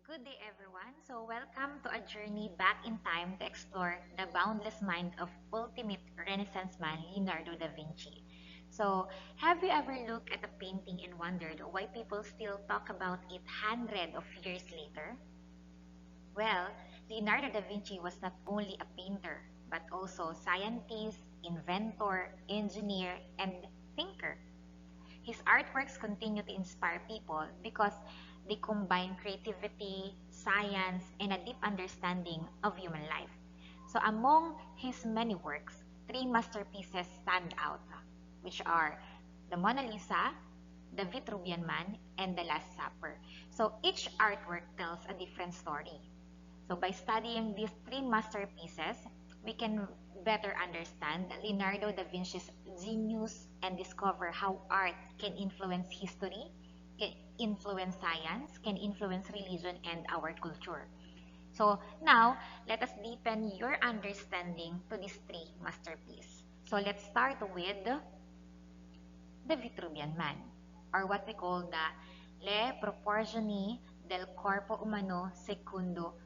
Good day, everyone. So, welcome to a journey back in time to explore the boundless mind of ultimate Renaissance man, Leonardo da Vinci. So, have you ever looked at a painting and wondered why people still talk about it hundreds of years later? Well, Leonardo da Vinci was not only a painter, but also scientist, inventor, engineer, and thinker. His artworks continue to inspire people because they combine creativity, science, and a deep understanding of human life. So, among his many works, three masterpieces stand out, which are the Mona Lisa, the Vitruvian Man, and the Last Supper. So, each artwork tells a different story. So, by studying these three masterpieces, we can better understand Leonardo da Vinci's genius and discover how art can influence history, can influence science, can influence religion and our culture. So now, let us deepen your understanding to these three masterpieces. So let's start with the Vitruvian Man, or what we call the Le Proporzioni del Corpo Umano secondo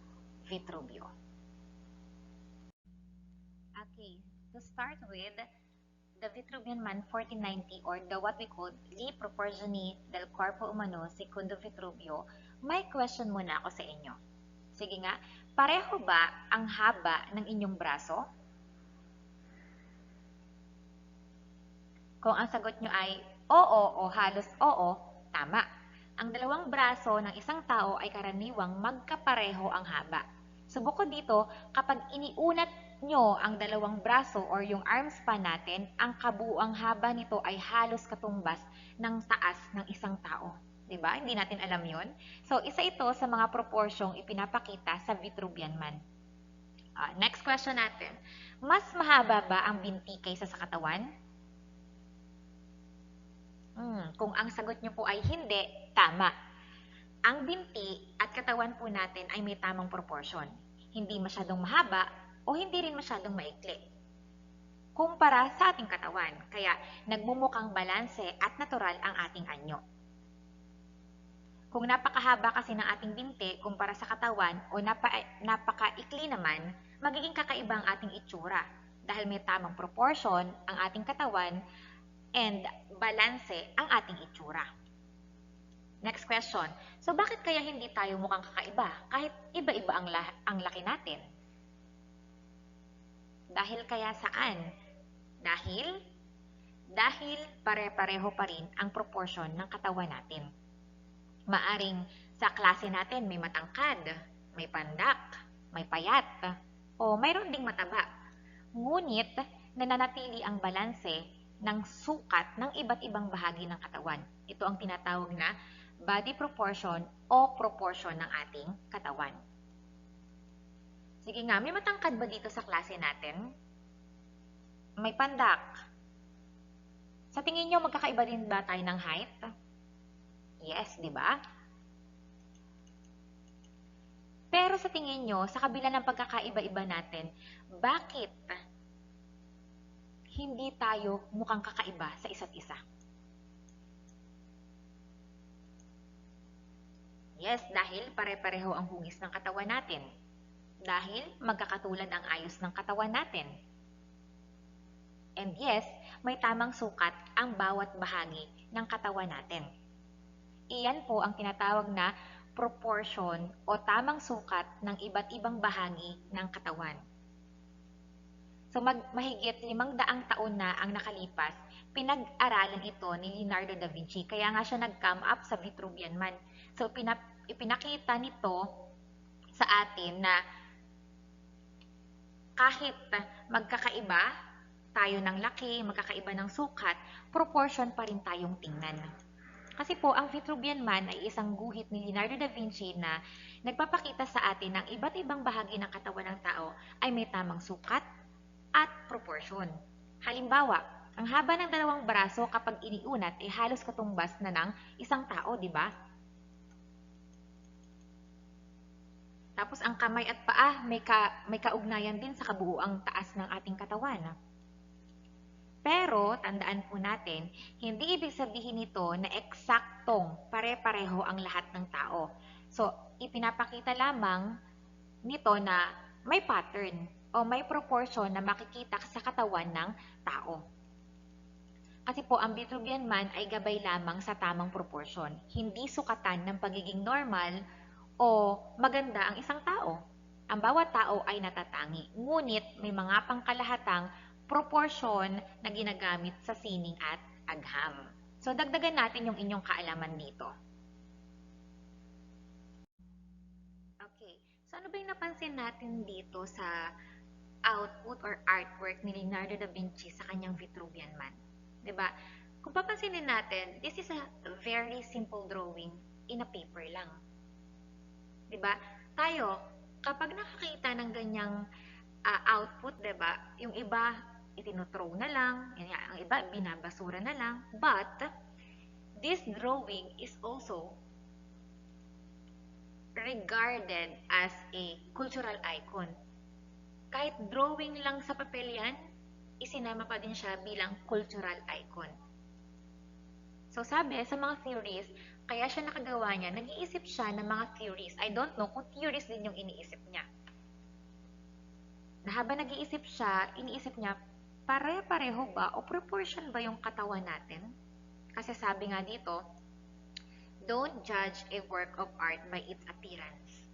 Vitruvio. Okay, to start with, the Vitruvian Man 1490 or the what we call Li Proporzioni del Corpo Umano secondo Vitruvio, may question muna ako sa inyo. Sige nga, pareho ba ang haba ng inyong braso? Kung ang sagot nyo ay oo o halos oo, tama. Ang dalawang braso ng isang tao ay karaniwang magkapareho ang haba. So bukod dito, kapag iniunat nyo ang dalawang braso or yung arm span natin, ang kabuuang haba nito ay halos katumbas ng taas ng isang tao. Diba? Hindi natin alam yon. So isa ito sa mga proporsyong ipinapakita sa Vitruvian Man. Next question natin. Mas mahaba ba ang binti kaysa sa katawan? Kung ang sagot nyo po ay hindi, tama. Ang binti at katawan po natin ay may tamang proportion. Hindi masyadong mahaba o hindi rin masyadong maikli. Kumpara sa ating katawan, kaya nagmumukhang balanse at natural ang ating anyo. Kung napakahaba kasi ng ating binti kumpara sa katawan o napakaikli naman, magiging kakaiba ang ating itsura dahil may tamang proportion ang ating katawan and balanse ang ating itsura. Next question. So bakit kaya hindi tayo mukhang kakaiba kahit iba-iba ang laki natin? Dahil kaya saan? Dahil pare-pareho pa rin ang proportion ng katawan natin. Maaring sa klase natin may matangkad, may pandak, may payat, o mayroon ding mataba. Ngunit nananatili ang balanse ng sukat ng iba't ibang bahagi ng katawan. Ito ang tinatawag na body proportion o proportion ng ating katawan. Sige nga, may matangkad ba dito sa klase natin? May pandak. Sa tingin nyo, magkakaiba din ba tayo ng height? Yes, di ba? Pero sa tingin nyo, sa kabila ng pagkakaiba-iba natin, bakit hindi tayo mukhang kakaiba sa isa't isa? Yes, dahil pare-pareho ang hugis ng katawan natin. Dahil magkakatulad ang ayos ng katawan natin. And yes, may tamang sukat ang bawat bahagi ng katawan natin. Iyan po ang tinatawag na proportion o tamang sukat ng iba't ibang bahagi ng katawan. So mahigit 500 taon na ang nakalipas, pinag-aralan ito ni Leonardo da Vinci. Kaya nga siya nag-come up sa Vitruvian Man. So ipinakita nito sa atin na kahit magkakaiba tayo ng laki, magkakaiba ng sukat, proportion pa rin tayong tingnan. Kasi po, ang Vitruvian Man ay isang guhit ni Leonardo da Vinci na nagpapakita sa atin ng iba't ibang bahagi ng katawan ng tao ay may tamang sukat at proportion. Halimbawa, ang haba ng dalawang braso kapag iniunat ay halos katumbas na ng isang tao, di ba? Tapos ang kamay at paa may kaugnayan din sa kabuuang taas ng ating katawan. Pero, tandaan po natin, hindi ibig sabihin nito na eksaktong pare-pareho ang lahat ng tao. So, ipinapakita lamang nito na may pattern o may proportion na makikita sa katawan ng tao. Kasi po, ang Vitruvian Man ay gabay lamang sa tamang proportion, hindi sukatan ng pagiging normal o maganda ang isang tao. Ang bawat tao ay natatangi, ngunit may mga pangkalahatang proportion na ginagamit sa sining at agham. So, dagdagan natin yung inyong kaalaman dito. Okay. So, ano ba yung napansin natin dito sa output or artwork ni Leonardo da Vinci sa kanyang Vitruvian Man? 'Di ba? Kung papansinin natin, this is a very simple drawing in a paper lang. 'Di ba? Tayo, kapag nakakita ng ganyang output, 'di ba? Yung iba itinothrow na lang, ang iba binabasura na lang. But this drawing is also regarded as a cultural icon. Kahit drawing lang sa papel yan, isinama pa din siya bilang cultural icon. So sabi, sa mga theories, kaya siya nakagawa niya, nag-iisip siya ng mga theories. I don't know kung theories din yung iniisip niya. Na habang nag-iisip siya, iniisip niya, pare-pareho ba o proportion ba yung katawan natin? Kasi sabi nga dito, don't judge a work of art by its appearance.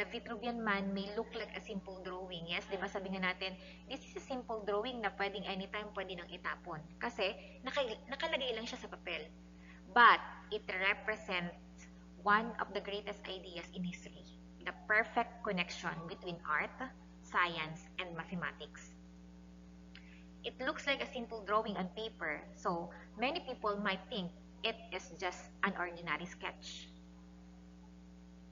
The Vitruvian Man may look like a simple drawing. Yes, di ba sabi nga natin, this is a simple drawing na pwedeng anytime pwede nang itapon. Kasi nakalagay lang siya sa papel. But it represents one of the greatest ideas in history, the perfect connection between art, science, and mathematics. It looks like a simple drawing on paper, so many people might think it is just an ordinary sketch.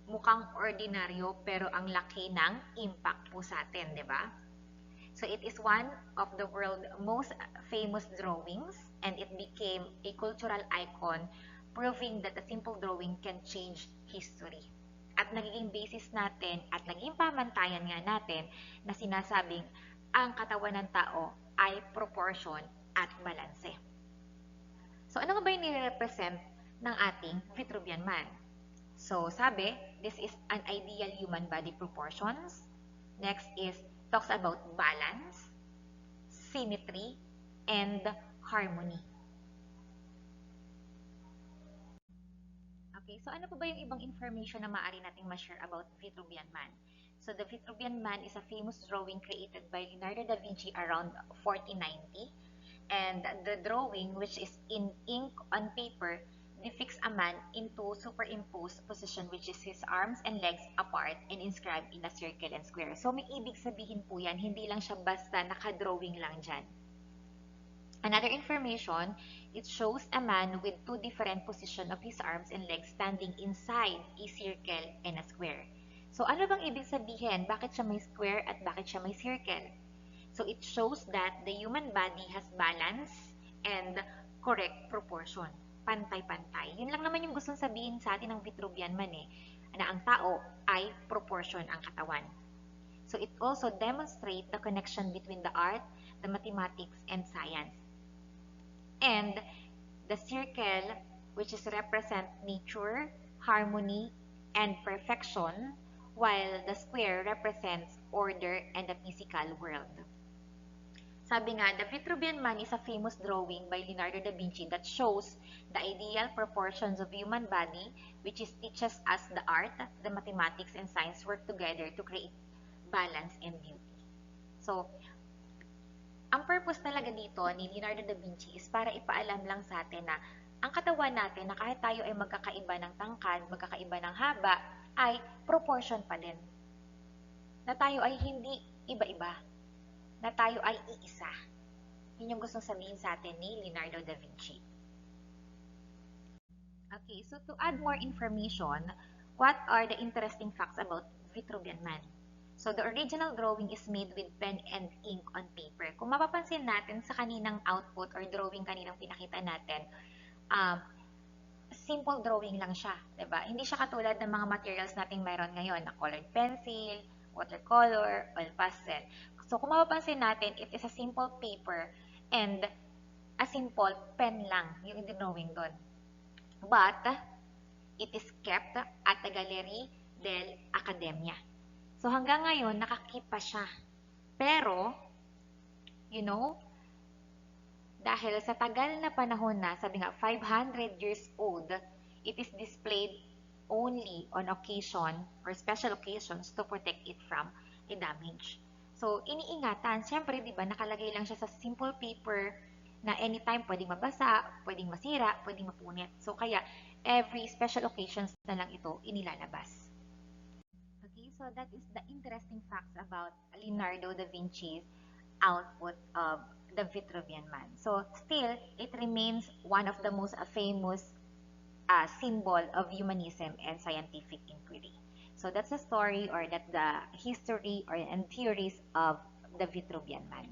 Mukhang ordinaryo pero ang laki ng impact po sa atin, di ba? So it is one of the world's most famous drawings and it became a cultural icon proving that a simple drawing can change history. At nagiging basis natin at naging pamantayan nga natin na sinasabing ang katawan ng tao ay proportion at balanse. So ano ba yung nire-represent ng ating Vitruvian Man? So, sabi, this is an ideal human body proportions. Next is, talks about balance, symmetry, and harmony. Okay, so ano po ba yung ibang information na maaari nating ma-share about Vitruvian Man? So, the Vitruvian Man is a famous drawing created by Leonardo da Vinci around 1490. And the drawing, which is in ink on paper, depicts a man into superimposed position which is his arms and legs apart and inscribed in a circle and square. So may ibig sabihin po yan, hindi lang siya basta nakadrawing lang dyan. Another information, it shows a man with two different positions of his arms and legs standing inside a circle and a square. So ano bang ibig sabihin? Bakit siya may square at bakit siya may circle? So it shows that the human body has balance and correct proportion. Pantay-pantay. Yun lang naman yung gustong sabihin sa atin ng Vitruvian Man na ang tao ay proportion ang katawan. So it also demonstrates the connection between the art, the mathematics, and science. And the circle, which is represent nature, harmony, and perfection, while the square represents order and the physical world. Sabi nga, the Vitruvian Man is a famous drawing by Leonardo da Vinci that shows the ideal proportions of human body, which is teaches us the art, the mathematics, and science work together to create balance and beauty. So, ang purpose talaga dito ni Leonardo da Vinci is para ipaalam lang sa atin na ang katawan natin na kahit tayo ay magkakaiba ng tangkad, magkakaiba ng haba, ay proportion pa din. Na tayo ay hindi iba-iba. Na tayo ay iisa. Yun yung gustong sabihin sa atin ni Leonardo da Vinci. Okay, so to add more information, what are the interesting facts about Vitruvian Man? So the original drawing is made with pen and ink on paper. Kung mapapansin natin sa kaninang output or drawing kaninang pinakita natin, simple drawing lang siya, 'di ba? Hindi siya katulad ng mga materials nating mayroon ngayon na colored pencil, watercolor, oil pastel. So kung mapapansin natin, it is a simple paper And a simple pen lang yung drawing doon. But it is kept at the Gallery dell'Accademia. So hanggang ngayon, nakakip pa siya. Pero, you know, dahil sa tagal na panahon na, sabi nga 500 years old, it is displayed only on occasion or special occasions to protect it from the damage. So, iniingatan, syempre, di ba, nakalagay lang siya sa simple paper na anytime pwedeng mabasa, pwedeng masira, pwedeng mapunit. So, kaya, every special occasions na lang ito inilalabas. Okay, so that is the interesting facts about Leonardo da Vinci's output of the Vitruvian Man. So still, it remains one of the most famous symbol of humanism and scientific inquiry. So that's the story or that's the history or and theories of the Vitruvian Man.